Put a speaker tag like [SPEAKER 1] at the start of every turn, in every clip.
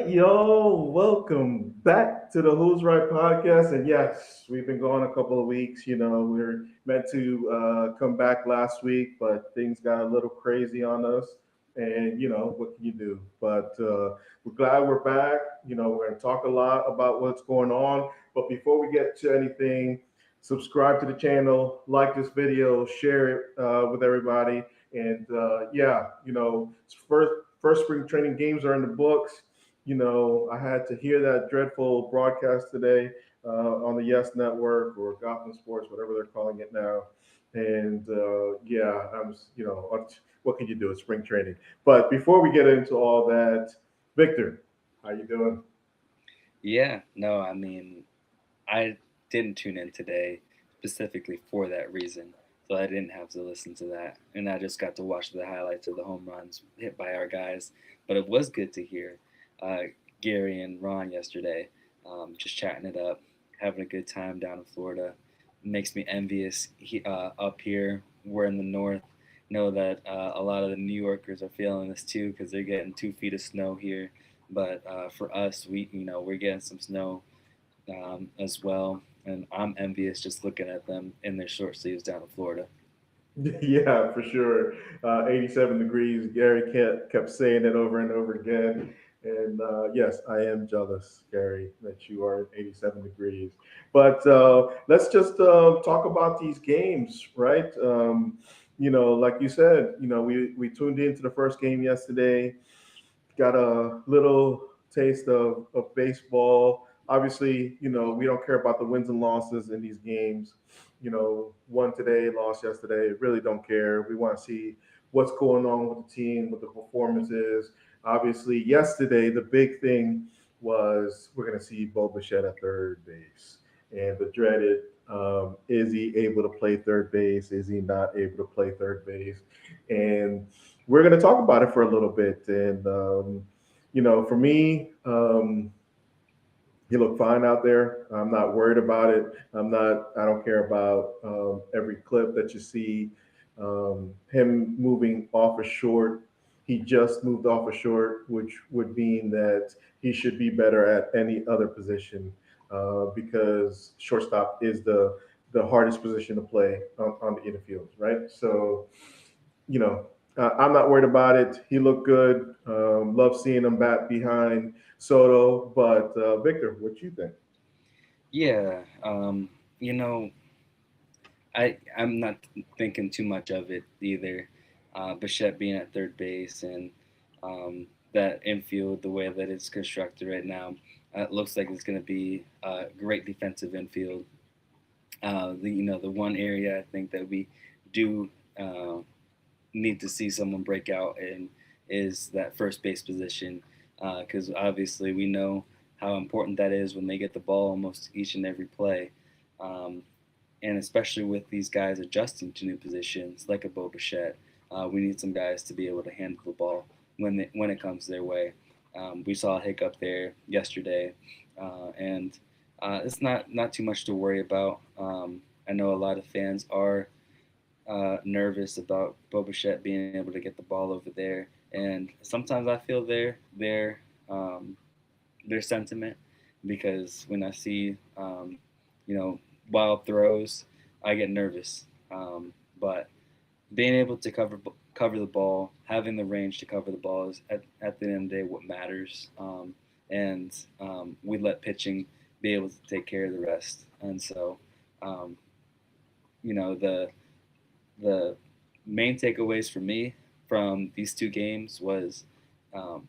[SPEAKER 1] yo, welcome back to the Who's Right podcast. And yes, we've been gone a couple of weeks. We were meant to come back last week, but things got a little crazy on us. And, what can you do? But we're glad we're back. We're going to talk a lot about what's going on. But before we get to anything, subscribe to the channel, like this video, share it with everybody. And first spring training games are in the books. I had to hear that dreadful broadcast today on the Yes Network or Gotham Sports, whatever they're calling it now. And what can you do? It's spring training. But before we get into all that, Victor, how you doing?
[SPEAKER 2] Yeah, no, I mean, I didn't tune in today specifically for that reason. So I didn't have to listen to that. And I just got to watch the highlights of the home runs hit by our guys. But it was good to hear uh, Gary and Ron yesterday just chatting it up, having a good time down in Florida. Makes me envious up here. We're in the north. Know that a lot of the New Yorkers are feeling this too because they're getting 2 feet of snow here. But for us, we're getting some snow as well. And I'm envious just looking at them in their short sleeves down in Florida.
[SPEAKER 1] Yeah, for sure. 87 degrees. Gary kept saying it over and over again. And yes, I am jealous, Gary, that you are at 87 degrees. But let's just talk about these games, right? Like you said, we tuned into the first game yesterday, got a little taste of baseball. Obviously, we don't care about the wins and losses in these games. Won today, lost yesterday. Really don't care. We want to see what's going on with the team, what the performance is. Obviously, yesterday, the big thing was we're going to see Bo Bichette at third base. And the dreaded is he able to play third base? Is he not able to play third base? And we're going to talk about it for a little bit. And, for me, he looked fine out there. I'm not worried about it. I don't care about every clip that you see. Him moving off a short. He just moved off a short, which would mean that he should be better at any other position because shortstop is the hardest position to play on the infield, right? So I'm not worried about it. He looked good. Love seeing him bat behind Soto. But Victor, what you think?
[SPEAKER 2] Yeah, you know, I'm not thinking too much of it either. Bichette being at third base and that infield, the way that it's constructed right now, it looks like it's going to be a great defensive infield. The one area I think that we do need to see someone break out in is that first base position because obviously we know how important that is when they get the ball almost each and every play. Um, and especially with these guys adjusting to new positions like a Bo Bichette, we need some guys to be able to handle the ball when it comes their way. We saw a hiccup there yesterday, and it's not too much to worry about. I know a lot of fans are nervous about Bo Bichette being able to get the ball over there, and sometimes I feel um, their sentiment because when I see you know wild throws, I get nervous. But being able to cover the ball, having the range to cover the ball is at the end of the day what matters. And we let pitching be able to take care of the rest. And so, um, the main takeaways for me from these 2 games was um,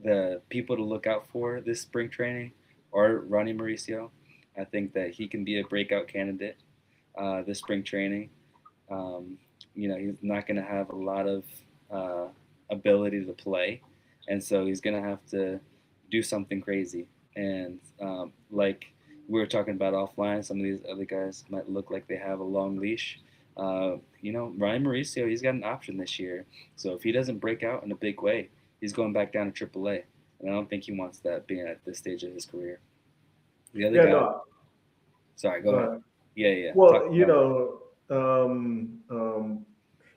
[SPEAKER 2] the people to look out for this spring training are Ronnie Mauricio. I think that he can be a breakout candidate this spring training. Um, he's not going to have a lot of uh, ability to play, and so he's going to have to do something crazy. And like we were talking about offline, some of these other guys might look like they have a long leash. Ryan Mauricio, he's got an option this year. So if he doesn't break out in a big way, he's going back down to AAA. And I don't think he wants that being at this stage of his career. The other
[SPEAKER 1] Yeah,
[SPEAKER 2] guy,
[SPEAKER 1] no.
[SPEAKER 2] sorry, go
[SPEAKER 1] Go
[SPEAKER 2] ahead.
[SPEAKER 1] ahead.
[SPEAKER 2] Yeah, yeah. Talk
[SPEAKER 1] Well,
[SPEAKER 2] about.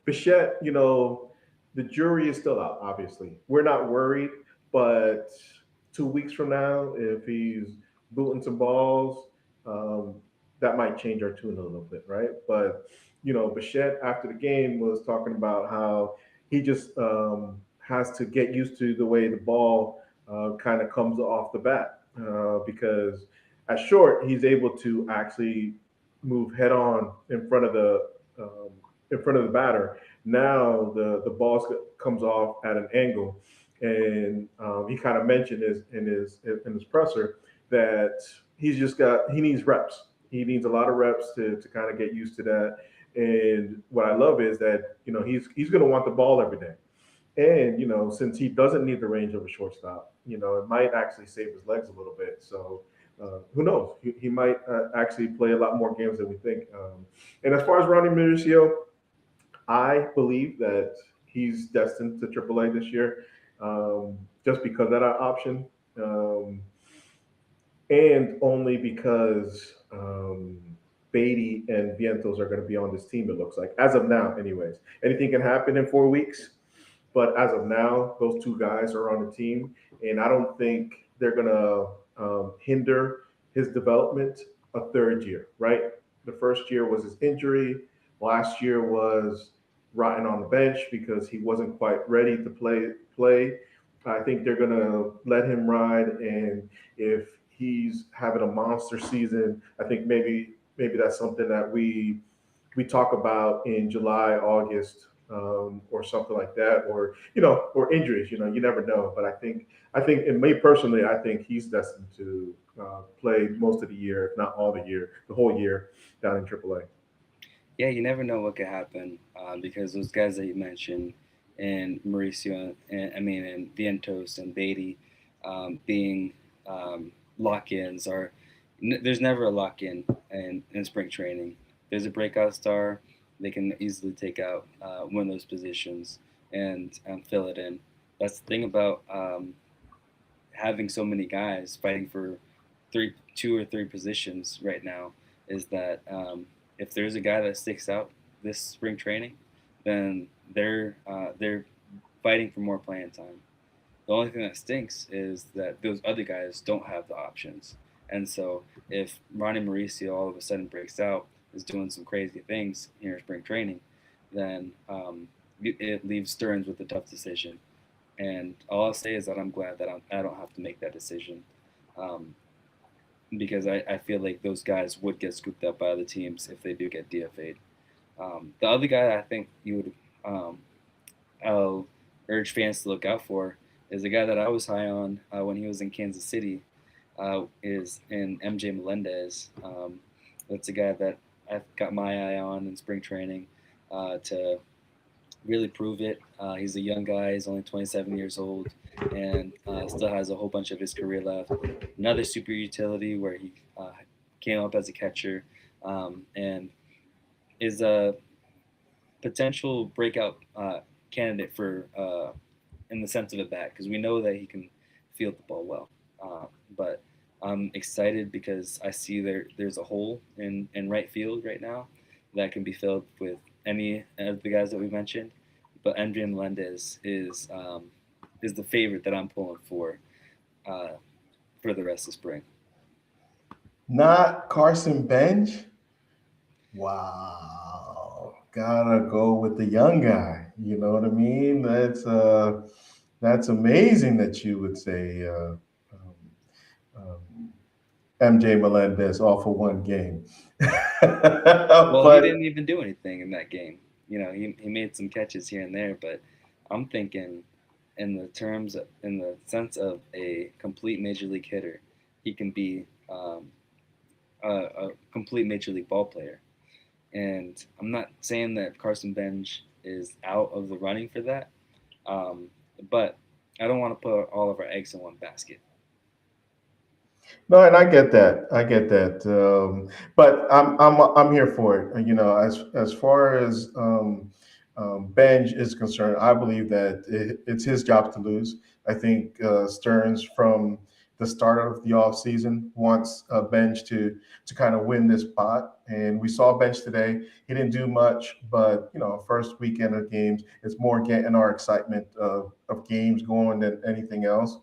[SPEAKER 1] Bichette, the jury is still out. Obviously, we're not worried, but 2 weeks from now, if he's booting some balls, um, that might change our tune a little bit, right? But Bichette after the game was talking about how he just has to get used to the way the ball kind of comes off the bat because at short he's able to actually move head on um, in front of the batter. Now the ball comes off at an angle, and he kind of mentioned in his presser that he needs reps. He needs a lot of reps to kind of get used to that. And what I love is that he's going to want the ball every day. And since he doesn't need the range of a shortstop, it might actually save his legs a little bit. So who knows? He might actually play a lot more games than we think. And as far as Ronnie Mauricio, I believe that he's destined to AAA this year, just because of that option, and only because Beatty and Vientos are going to be on this team. It looks like, as of now, anyways. Anything can happen in 4 weeks, but as of now, those two guys are on the team, and I don't think they're gonna hinder his development a third year. Right? The first year was his injury. Last year was rotting on the bench because he wasn't quite ready to play. I think they're gonna let him ride, and if he's having a monster season, I think maybe that's something that we talk about in July, August, or something like that, or or injuries. You never know. But I think, and me personally, I think he's destined to play most of the year, if not all the year, the whole year down in AAA.
[SPEAKER 2] Yeah, you never know what could happen because those guys that you mentioned, and Mauricio, and I mean, and Vientos and Beatty, being lock-ins are. There's never a lock-in in spring training. There's a breakout star. They can easily take out one of those positions and fill it in. That's the thing about having so many guys fighting for two or three positions right now is that if there's a guy that sticks out this spring training, then they're fighting for more playing time. The only thing that stinks is that those other guys don't have the options. And so if Ronnie Mauricio all of a sudden breaks out, is doing some crazy things here in spring training, then it leaves Stearns with a tough decision. And all I'll say is that I'm glad that I don't have to make that decision, um, because I feel like those guys would get scooped up by other teams if they do get DFA'd. The other guy I think you would I'll urge fans to look out for is a guy that I was high on when he was in Kansas City, is in MJ Melendez. That's a guy that I've got my eye on in spring training to really prove it. He's a young guy. He's only 27 years old and still has a whole bunch of his career left. Another super utility where he came up as a catcher and is a potential breakout candidate for in the sense of a bat because we know that he can field the ball well. But I'm excited because I see there's a hole in right field right now that can be filled with any of the guys that we mentioned. But Andrea Melendez is the favorite that I'm pulling uh, for the rest of spring.
[SPEAKER 1] Not Carson Bench. Wow, gotta go with the young guy. You know what I mean? That's amazing that you would say um, MJ Melendez off of one game.
[SPEAKER 2] Well, he
[SPEAKER 1] But
[SPEAKER 2] didn't even do anything in that game. He made some catches here and there, but I'm thinking in the sense of a complete major league hitter, he can be a complete major league ball player. And I'm not saying that Carson Bench is out of the running for that, um, but I don't want to put all of our eggs in one basket.
[SPEAKER 1] no, and I get that. I get that. But I'm here for it. As far as Benj is concerned, I believe that it's his job to lose. I think Stearns, from the start of the offseason, wants Benj to kind of win this spot. And we saw Benj today. He didn't do much, but first weekend of games, it's more getting our excitement of games going than anything else.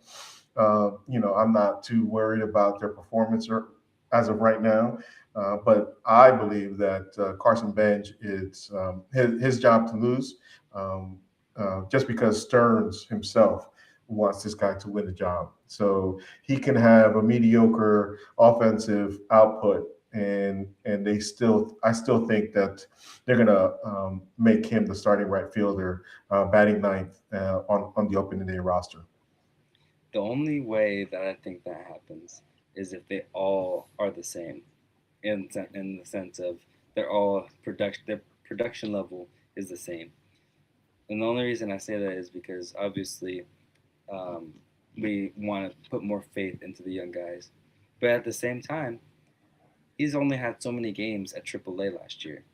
[SPEAKER 1] I'm not too worried about their performance or as of right now. But I believe that Carson Bench, it's his job to lose, um, just because Stearns himself wants this guy to win the job. So he can have a mediocre offensive output, and I still think that they're gonna make him the starting right fielder, batting ninth on the opening day roster.
[SPEAKER 2] The only way that I think that happens is if they all are the same, in the sense of their production level is the same. And the only reason I say that is because obviously um, we want to put more faith into the young guys, but at the same time, he's only had so many games at AAA last year,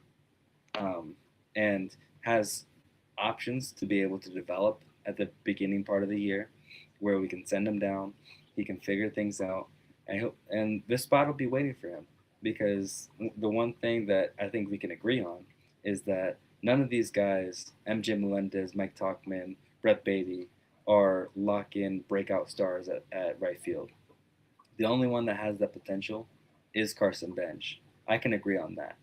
[SPEAKER 2] um, and has options to be able to develop at the beginning part of the year, where we can send him down, he can figure things out, and this spot will be waiting for him, because the one thing that I think we can agree on is that none of these guys, MJ Melendez, Mike Talkman, Brett Beatty, are lock-in breakout stars at right field. The only one that has that potential is Carson Bench. I can agree on that.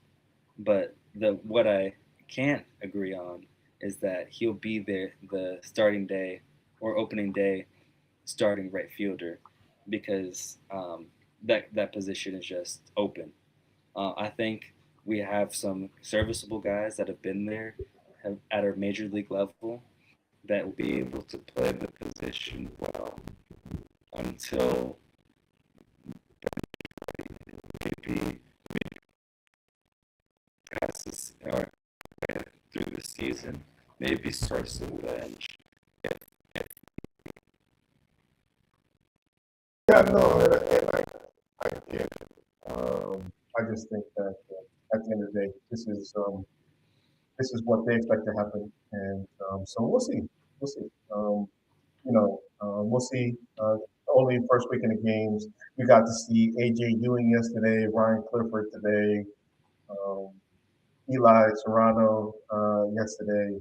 [SPEAKER 2] But the what I can't agree on is that he'll be there the starting day or opening day starting right fielder, because that position is just open. I think we have some serviceable guys that have been there at our major league level that will be able to play the position well until maybe passes or through the season, maybe starts the bench.
[SPEAKER 1] Yeah, no, and I get it. I just think that at the end of the day, this is what they expect to happen, and so we'll see. We'll see. We'll see. Only first weekend of games. We got to see AJ Ewing yesterday, Ryan Clifford today, um, Eli Serrano yesterday.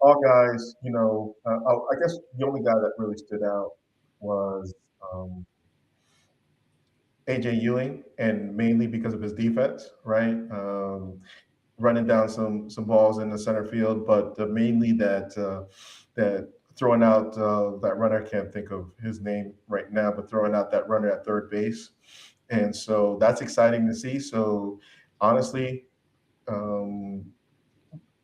[SPEAKER 1] All guys, I guess the only guy that really stood out was um, AJ Ewing, and mainly because of his defense, right? Running down some balls in the center field, but mainly that throwing out that runner. I can't think of his name right now, but throwing out that runner at third base, and so that's exciting to see. So honestly, um,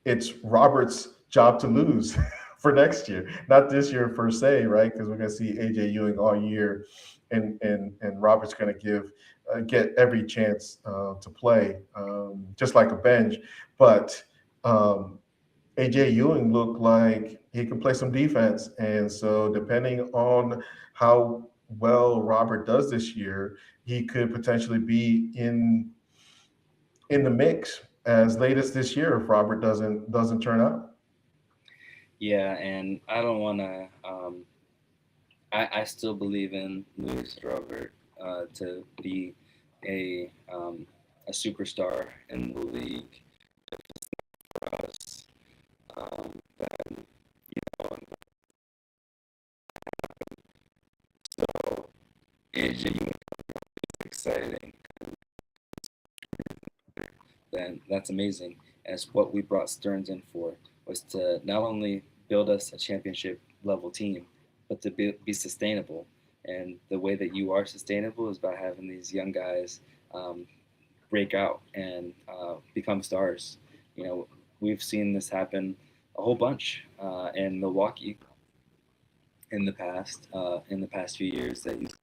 [SPEAKER 1] it's Robert's job to lose for next year, not this year per se, right? Because we're going to see AJ Ewing all year, and Robert's going to get every chance to play, just like a bench. But um, AJ Ewing looked like he could play some defense, and so depending on how well Robert does this year, he could potentially be in the mix as late as this year if Robert doesn't turn out.
[SPEAKER 2] Yeah, and I don't want to. I still believe in Luis Robert to be a um, a superstar in the league for us. Then know, so AJ is exciting. Then that's amazing. As what we brought Stearns in for was to not only build us a championship level team, but to be sustainable. And the way that you are sustainable is by having these young guys um, break out and become stars. You know, we've seen this happen a whole bunch in Milwaukee in the past few years that he's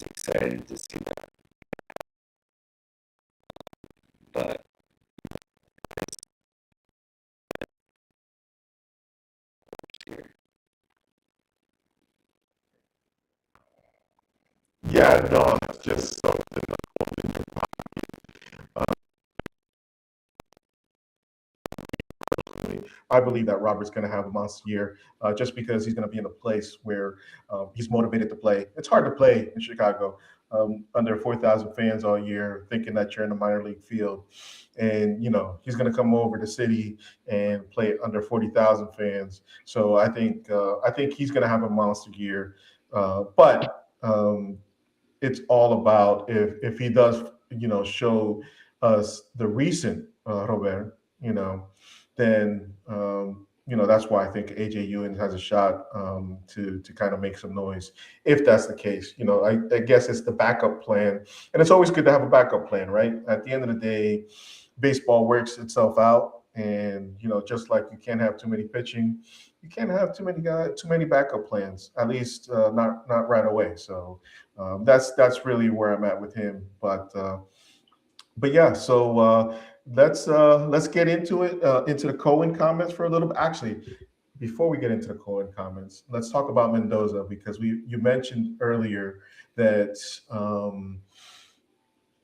[SPEAKER 2] excited to see that. But here,
[SPEAKER 1] Yeah, no, it's just something. I believe that Robert's going to have a monster year, just because he's going to be in a place where he's motivated to play. It's hard to play in Chicago under 4,000 fans all year, thinking that you're in a minor league field, and he's going to come over the city and play under 40,000 fans. So I think he's going to have a monster year, but it's all about if he does show us the recent Robert, then that's why I think AJ Ewing has a shot to kind of make some noise if that's the case. I guess it's the backup plan, and it's always good to have a backup plan, right? At the end of the day, baseball works itself out, and just like you can't have too many pitching, you can't have too many backup plans, at least not right away. So that's really where I'm at with him. But yeah, so let's get into it, into the Cohen comments for a little bit. Actually, before we get into the Cohen comments, let's talk about Mendoza, because you mentioned earlier that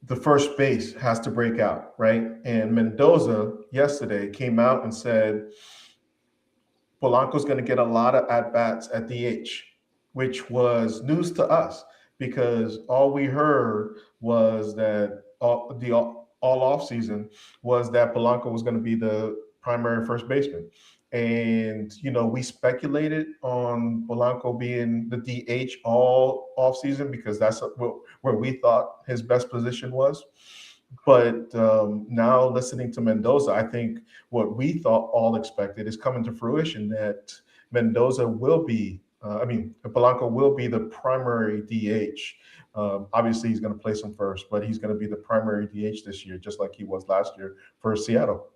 [SPEAKER 1] the first base has to break out, right? And Mendoza yesterday came out and said Polanco's going to get a lot of at bats at DH, which was news to us because all we heard was that all off season was that Polanco was going to be the primary first baseman, and we speculated on Polanco being the DH all off season because that's where we thought his best position was. But now listening to Mendoza, I think what we thought all expected is coming to fruition, that Mendoza will be, Polanco will be the primary DH. Obviously, he's going to play some first, but he's going to be the primary DH this year, just like he was last year for Seattle.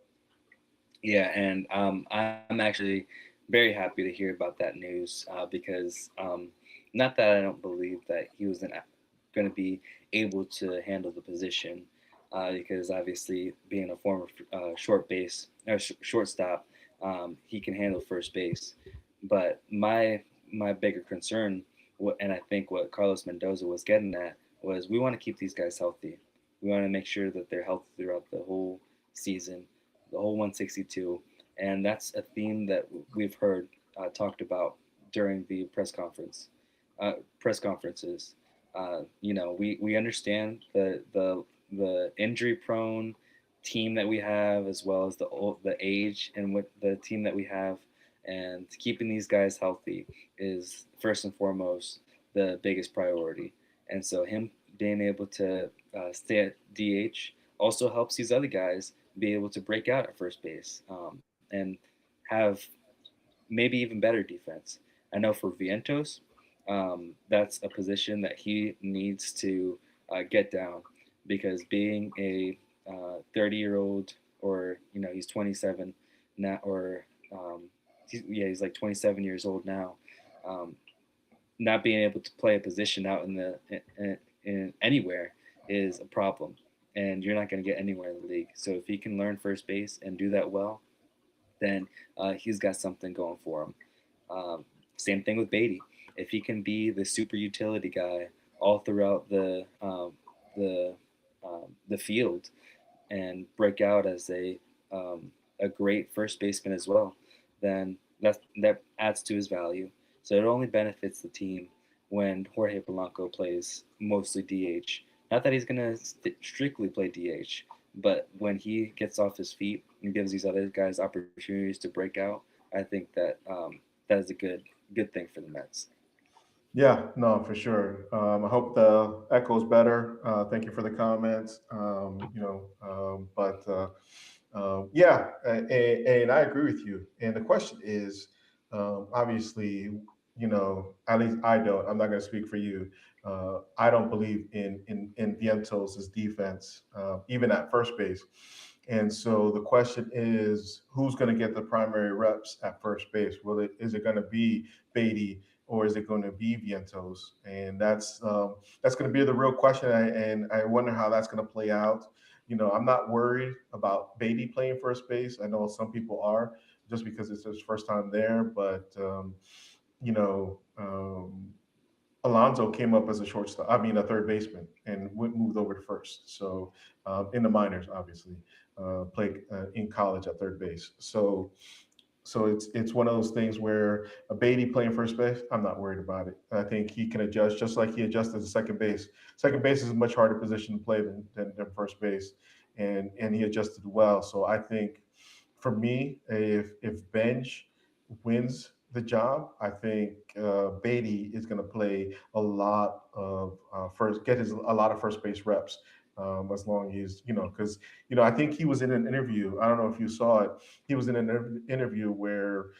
[SPEAKER 2] Yeah, and I'm actually very happy to hear about that news because not that I don't believe that he was going to be able to handle the position because obviously being a former short base or shortstop, he can handle first base. But my bigger concern, and I think what Carlos Mendoza was getting at, was we want to keep these guys healthy. We want to make sure that they're healthy throughout the whole season, the whole 162, and that's a theme that we've heard talked about during the uh, press conferences. We understand the injury prone team that we have, as well as the age and what the team that we have, and keeping these guys healthy is first and foremost the biggest priority. And so him being able to stay at DH also helps these other guys be able to break out at first base and have maybe even better defense. I know for Vientos, that's a position that he needs to get down because being a 30-year-old, or he's 27 now, or he's like 27 years old now. Um, Not being able to play a position out in anywhere is a problem, and you're not going to get anywhere in the league. So if he can learn first base and do that well, then he's got something going for him. Um, Same thing with Beatty. If he can be the super utility guy all throughout the the field and break out as a great first baseman as well, then that adds to his value. So it only benefits the team when Jorge Polanco plays mostly DH. Not that he's gonna strictly play DH, but when he gets off his feet and gives these other guys opportunities to break out, I think that that is a good thing for the Mets.
[SPEAKER 1] Yeah, no, for sure. I hope the echo's better. Thank you for the comments. Yeah, and I agree with you. And the question is, obviously, at least I don't. I'm not going to speak for you. I don't believe in Vientos' defense, even at first base. And so the question is, who's going to get the primary reps at first base? Is it going to be Beatty, or is it going to be Vientos? And that's going to be the real question. And I wonder how that's going to play out. I'm not worried about Beatty playing first base. I know some people are, just because it's his first time there. But you know, Alonso came up as a shortstop. I mean, a third baseman, and moved over to first. So in the minors, obviously, played in college at third base. So So it's one of those things where a Beatty playing first base, I'm not worried about it. I think he can adjust just like he adjusted to second base. Second base is a much harder position to play than first base, and he adjusted well. So I think for me, if Bench wins the job, I think Beatty is going to play a lot of a lot of first base reps. As long as he's, because I think he was in an interview. I don't know if you saw it. He was in an interview where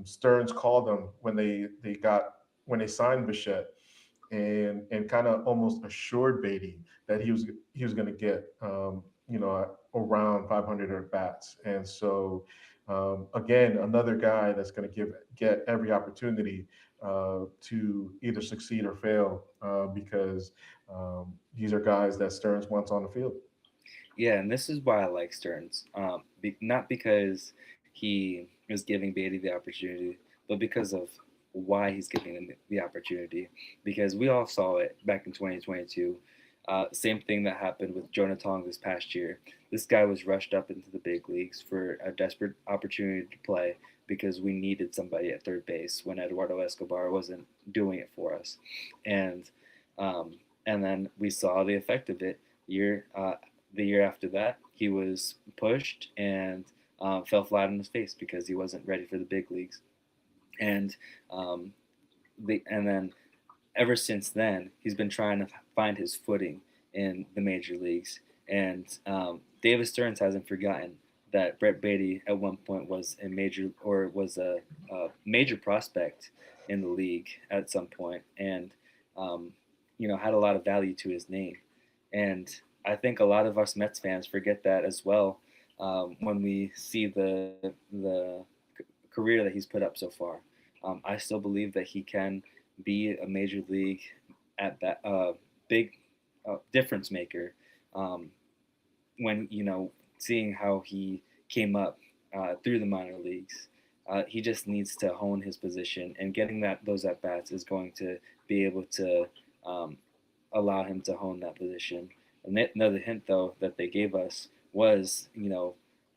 [SPEAKER 1] Stearns called him when they signed Bichette, and kind of almost assured Beatty that he was going to get around 500 at bats. And so again, another guy that's going to get every opportunity to either succeed or fail, because these are guys that Stearns wants on the field.
[SPEAKER 2] Yeah, and this is why I like Stearns. Not because he is giving Beatty the opportunity, but because of why he's giving him the opportunity. Because we all saw it back in 2022. Same thing that happened with Jonah Tong this past year. This guy was rushed up into the big leagues for a desperate opportunity to play because we needed somebody at third base when Eduardo Escobar wasn't doing it for us, and um, and then we saw the effect of it year the year after that, he was pushed and fell flat on his face because he wasn't ready for the big leagues. And um, and then ever since then, he's been trying to find his footing in the major leagues. And Davis Stearns hasn't forgotten that Brett Beatty at one point was a major prospect in the league at some point, and um, had a lot of value to his name. And I think a lot of us Mets fans forget that as well when we see the career that he's put up so far. I still believe that he can be a major league at big difference maker. Um, when seeing how he came up through the minor leagues, he just needs to hone his position, and getting those at bats is going to be able to um, allow him to hone that position. And another hint though that they gave us was,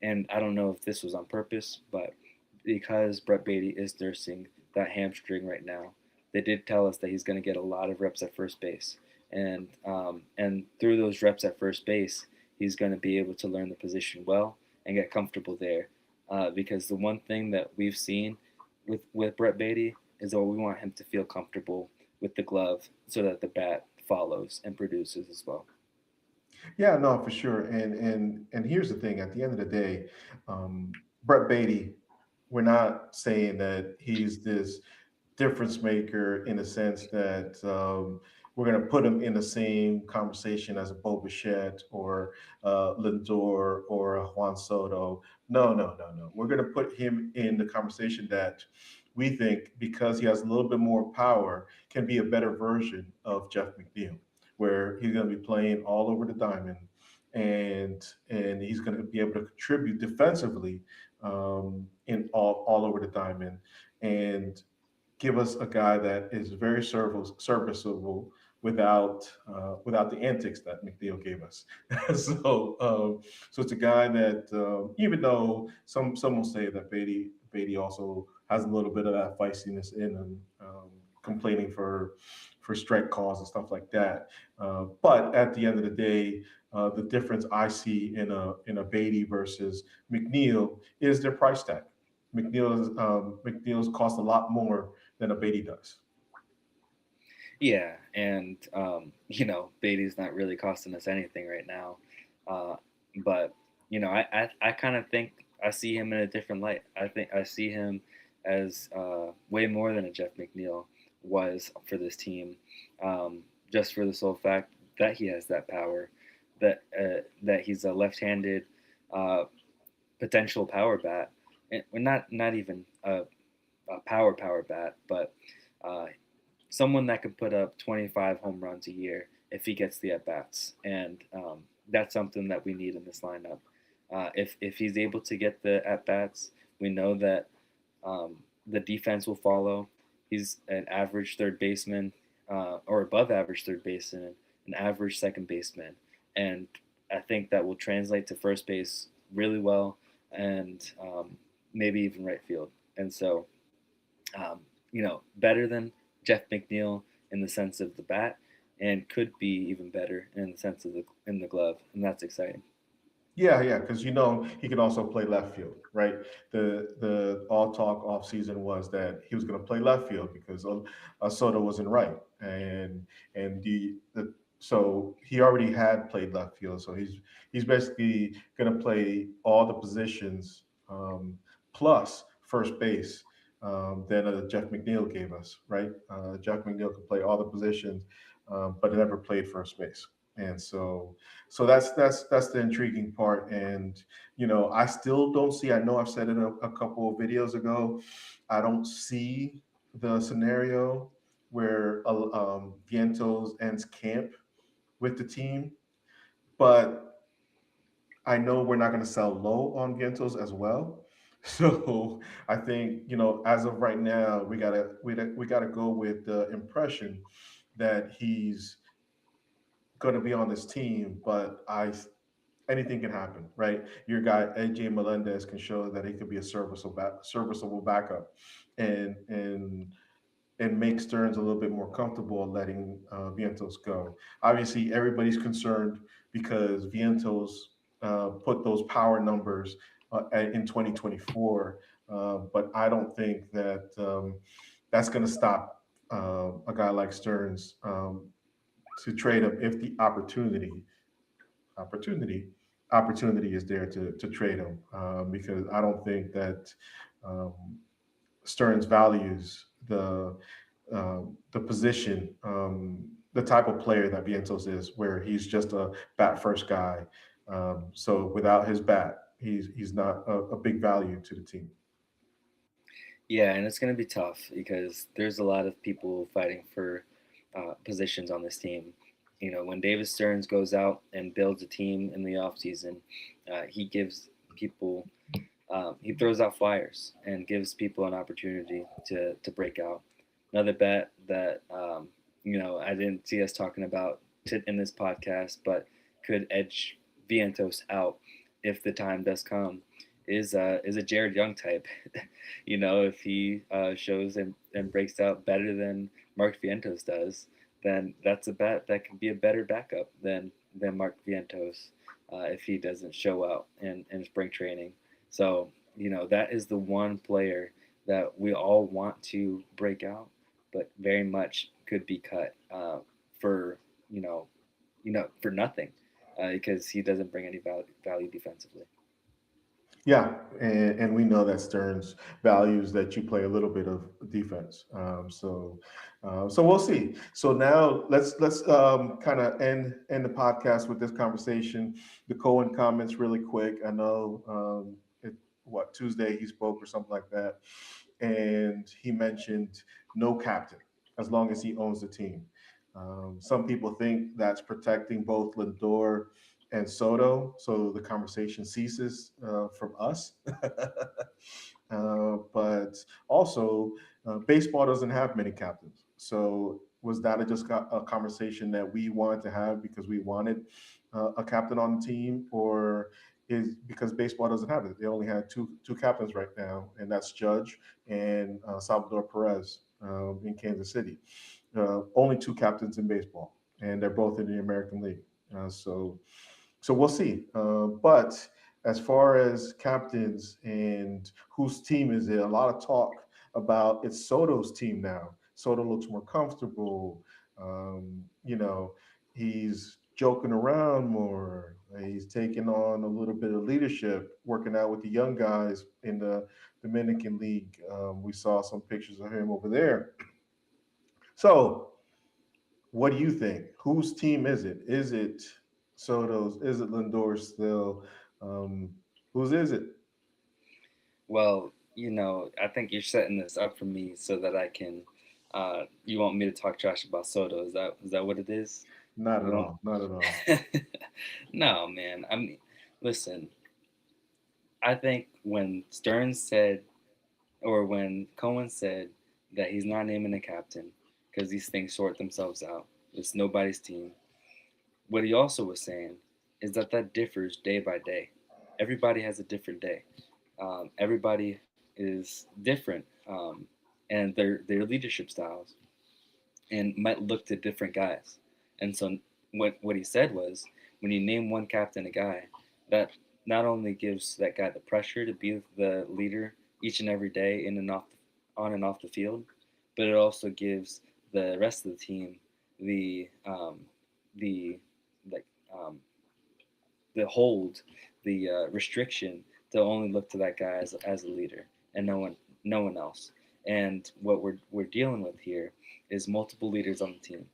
[SPEAKER 2] and I don't know if this was on purpose, but because Brett Beatty is nursing that hamstring right now, they did tell us that he's going to get a lot of reps at first base, and through those reps at first base, he's going to be able to learn the position well and get comfortable there. Because the one thing that we've seen with Brett Beatty is that we want him to feel comfortable with the glove so that the bat follows and produces as well.
[SPEAKER 1] Yeah, no, for sure. And here's the thing: at the end of the day, Brett Beatty, we're not saying that he's this difference maker in the sense that we're going to put him in the same conversation as a Bo Bichette or Lindor or a Juan Soto. No, no, no, no. We're going to put him in the conversation that we think, because he has a little bit more power, can be a better version of Jeff McNeil, where he's going to be playing all over the diamond, and he's going to be able to contribute defensively in all over the diamond, and give us a guy that is very serviceable without the antics that McNeil gave us. So it's a guy that even though some will say that Beatty also has a little bit of that feistiness in him, complaining for strike calls and stuff like that. But at the end of the day, the difference I see in a Beatty versus McNeil is their price tag. McNeil's cost a lot more than a Beatty does.
[SPEAKER 2] Yeah, and Beatty's not really costing us anything right now, uh, but I kind of think I see him in a different light. I think I see him as way more than a Jeff McNeil was for this team, just for the sole fact that he has that power, that he's a left-handed uh, potential power bat, and not even a power bat, but uh, someone that could put up 25 home runs a year if he gets the at bats, and that's something that we need in this lineup. If he's able to get the at bats, we know that the defense will follow. He's an average third baseman, or above average third baseman, an average second baseman, and I think that will translate to first base really well. And maybe even right field. And so, better than Jeff McNeil in the sense of the bat, and could be even better in the sense of the glove, and that's exciting.
[SPEAKER 1] Yeah, yeah, because he can also play left field, right? The all talk off season was that he was going to play left field because Soto wasn't right, and so he already had played left field, so he's basically going to play all the positions plus first base that Jeff McNeil gave us, right? Jeff McNeil could play all the positions, but never played first base, and so that's the intriguing part. And I still don't see. I know I've said it a couple of videos ago. I don't see the scenario where Vientos ends camp with the team, but I know we're not going to sell low on Vientos as well. So I think as of right now, we gotta go with the impression that he's going to be on this team, but I anything can happen, right? Your guy AJ Melendez can show that he could be a serviceable backup, and make Stearns a little bit more comfortable letting Vientos go. Obviously, everybody's concerned because Vientos put those power numbers in 2024, but I don't think that that's going to stop a guy like Stearns to trade him if the opportunity opportunity is there to trade him, because I don't think that um, Stearns values the position, the type of player that Vientos is, where he's just a bat first guy. So without his bat, he's not a big value to the team.
[SPEAKER 2] Yeah, and it's going to be tough because there's a lot of people fighting for positions on this team. When David Stearns goes out and builds a team in the offseason, he gives people, he throws out flyers and gives people an opportunity to break out. Another bet that, I didn't see us talking about in this podcast, but could edge Vientos out if the time does come is a Jared Young type. If he shows and breaks out better than Mark Vientos does, then that's a bet that can be a better backup than Mark Vientos if he doesn't show out in spring training. So that is the one player that we all want to break out, but very much could be cut for you know for nothing because he doesn't bring any value defensively.
[SPEAKER 1] Yeah, and we know that Stearns values that you play a little bit of defense. So we'll see. So now let's kind of end the podcast with this conversation. The Cohen comments really quick. I know what Tuesday he spoke or something like that, and he mentioned no captain as long as he owns the team. Some people think that's protecting both Lindor and Soto, so the conversation ceases from us. But also, baseball doesn't have many captains. So was that just a conversation that we wanted to have because we wanted a captain on the team, or is because baseball doesn't have it? They only had two captains right now, and that's Judge and Salvador Perez in Kansas City. Only two captains in baseball, and they're both in the American League. So we'll see. But as far as captains and whose team is it, a lot of talk about it's Soto's team now. Soto looks more comfortable. He's joking around more. He's taking on a little bit of leadership, working out with the young guys in the Dominican League. We saw some pictures of him over there. So what do you think? Whose team is it? Is it Soto's? Is it Lindor's still? Um, whose is it?
[SPEAKER 2] Well, I think you're setting this up for me so that I can. You want me to talk trash about Soto? Is that what it is?
[SPEAKER 1] Not
[SPEAKER 2] You
[SPEAKER 1] at
[SPEAKER 2] want?
[SPEAKER 1] all. Not at all.
[SPEAKER 2] No, man. I mean, listen. I think when Stearns said, or when Cohen said that he's not naming a captain because these things sort themselves out. It's nobody's team. What he also was saying is that differs day by day. Everybody has a different day. Everybody is different, and their leadership styles and might look to different guys. And so what he said was, when you name one captain a guy, that not only gives that guy the pressure to be the leader each and every day in and off on and off the field, but it also gives the rest of the team the the like the hold, the restriction to only look to that guy as a leader and no one else. And what we're dealing with here is multiple leaders on the team.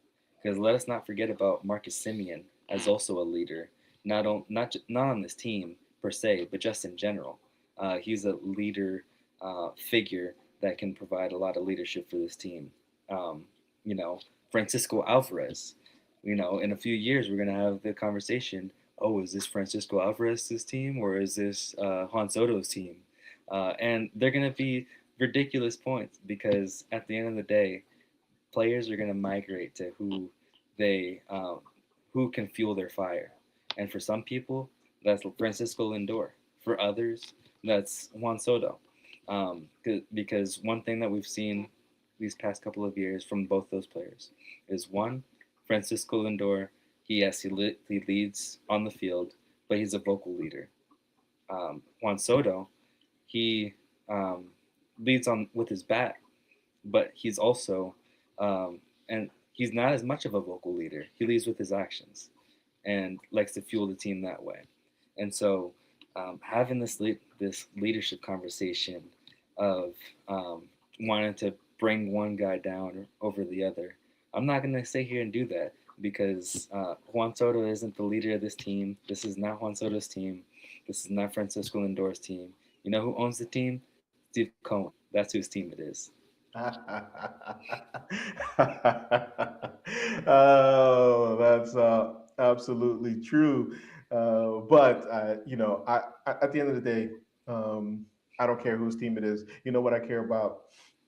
[SPEAKER 2] Because let us not forget about Marcus Simeon as also a leader, not on this team per se, but just in general. He's a leader figure that can provide a lot of leadership for this team. Um, you know, Francisco Alvarez. In a few years we're gonna have the conversation, oh, is this Francisco Alvarez's team or is this Juan Soto's team? And they're going to be ridiculous points because at the end of the day, players are going to migrate to they who can fuel their fire. And for some people, that's Francisco Lindor. For others, that's Juan Soto. Because one thing that we've seen these past couple of years from both those players is one, Francisco Lindor. He leads on the field, but he's a vocal leader. Juan Soto, he um, leads on with his bat, but he's also and he's not as much of a vocal leader. He leads with his actions and likes to fuel the team that way. And so, having this leadership conversation of wanting to bring one guy down over the other, I'm not going to sit here and do that because Juan Soto isn't the leader of this team. This is not Juan Soto's team. This is not Francisco Lindor's team. You know who owns the team? Steve Cohen. That's whose team it is.
[SPEAKER 1] Oh, that's absolutely true. But at the end of the day, I don't care whose team it is. You know what I care about?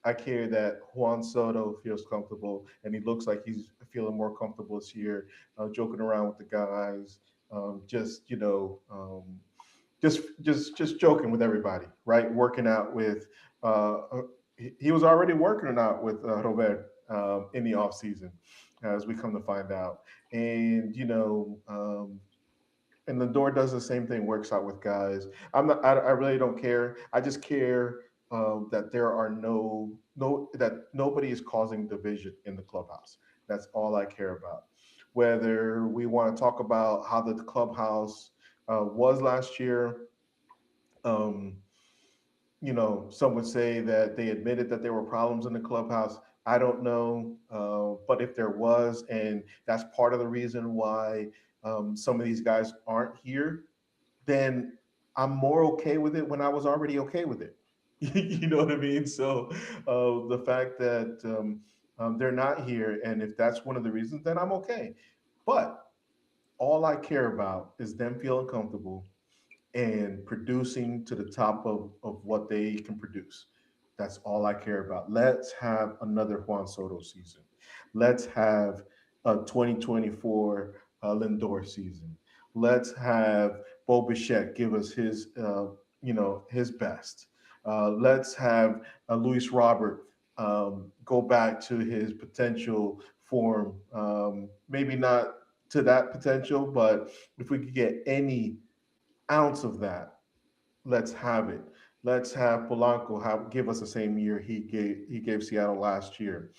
[SPEAKER 1] I care that Juan Soto feels comfortable, and he looks like he's feeling more comfortable this year, joking around with the guys, just just joking with everybody, right? Working out with he was already working out with Robert in the off season, as we come to find out, and and the door does the same thing, works out with guys. I really don't care. I just care that there are that nobody is causing division in the clubhouse. That's all I care about. Whether we want to talk about how the clubhouse was last year, um, some would say that they admitted that there were problems in the clubhouse. I don't know, but if there was, and that's part of the reason why some of these guys aren't here, then I'm more okay with it when I was already okay with it. You know what I mean? So the fact that they're not here, and if that's one of the reasons, then I'm okay. But all I care about is them feeling comfortable and producing to the top of what they can produce. That's all I care about. Let's have another Juan Soto season. Let's have a 2024 Lindor season. Let's have Bo Bichette give us his best. Let's have Luis Robert go back to his potential form. Maybe not to that potential, but if we could get any ounce of that, let's have it. Let's have Polanco give us the same year he gave Seattle last year.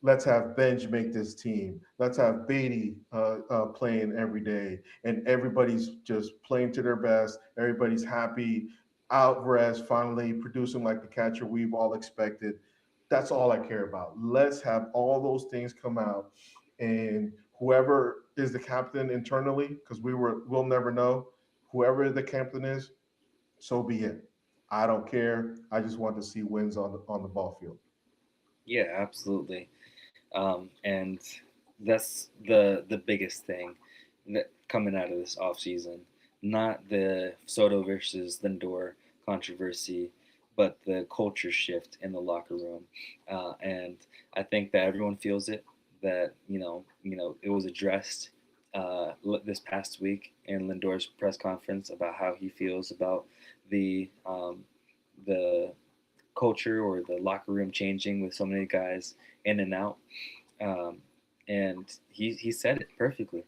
[SPEAKER 1] Let's have Benj make this team. Let's have Beatty playing every day, and everybody's just playing to their best. Everybody's happy. Alvarez finally producing like the catcher we've all expected. That's all I care about. Let's have all those things come out, and whoever is the captain internally, because we'll never know. Whoever the captain is, so be it. I don't care. I just want to see wins on the ball field.
[SPEAKER 2] Yeah, absolutely. And that's the biggest thing that coming out of this off season, not the Soto versus Lindor controversy, but the culture shift in the locker room. And I think that everyone feels it. That it was addressed this past week in Lindor's press conference about how he feels about the the culture or the locker room changing with so many guys in and out. Um, and he said it perfectly.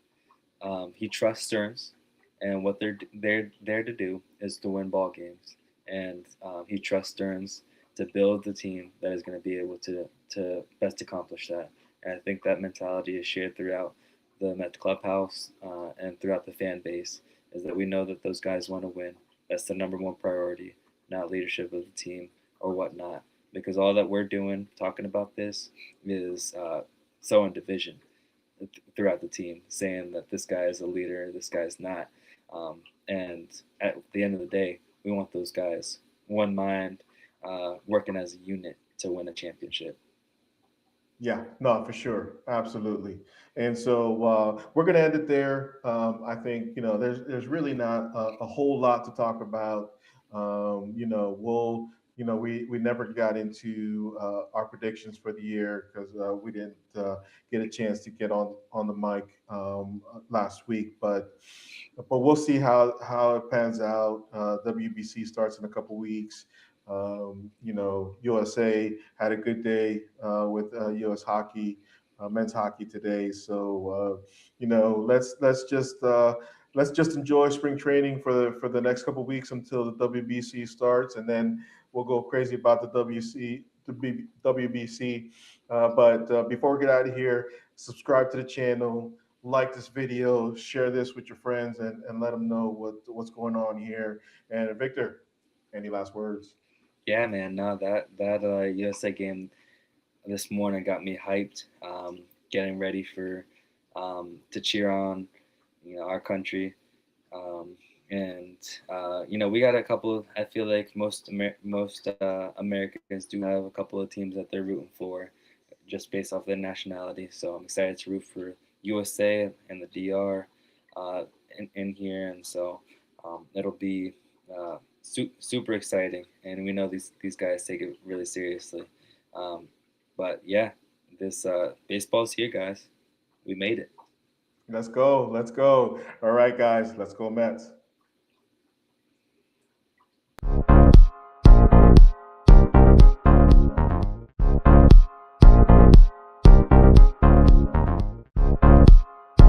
[SPEAKER 2] He trusts Stearns, and what they're there to do is to win ball games. And he trusts Stearns to build the team that is going to be able to best accomplish that. And I think that mentality is shared throughout the Met clubhouse and throughout the fan base. Is that we know that those guys want to win. That's the number one priority, not leadership of the team or whatnot. Because all that we're doing, talking about this, is sowing division throughout the team, saying that this guy is a leader, this guy's not. And at the end of the day, we want those guys one mind, working as a unit to win a championship.
[SPEAKER 1] Yeah, no, for sure, absolutely. And so we're going to end it there. I think there's really not a whole lot to talk about. We never got into our predictions for the year because we didn't get a chance to get on the mic last week, but we'll see how it pans out. WBC starts in a couple weeks. USA had a good day with U.S. hockey, men's hockey today. So let's just enjoy spring training for the next couple weeks until the WBC starts, and then we'll go crazy about the WBC. But before we get out of here, subscribe to the channel, like this video, share this with your friends, and let them know what's going on here. And Victor, any last words?
[SPEAKER 2] Yeah, man. No, that USA game this morning got me hyped. Getting ready for to cheer on, our country. Um, and we got a couple. I feel like most Americans do have a couple of teams that they're rooting for, just based off their nationality. So I'm excited to root for USA and the DR in here, and so it'll be super exciting. And we know these guys take it really seriously. Um, but yeah, this baseball's here, guys. We made it.
[SPEAKER 1] Let's go. Let's go. All right, guys. Let's go, Mets.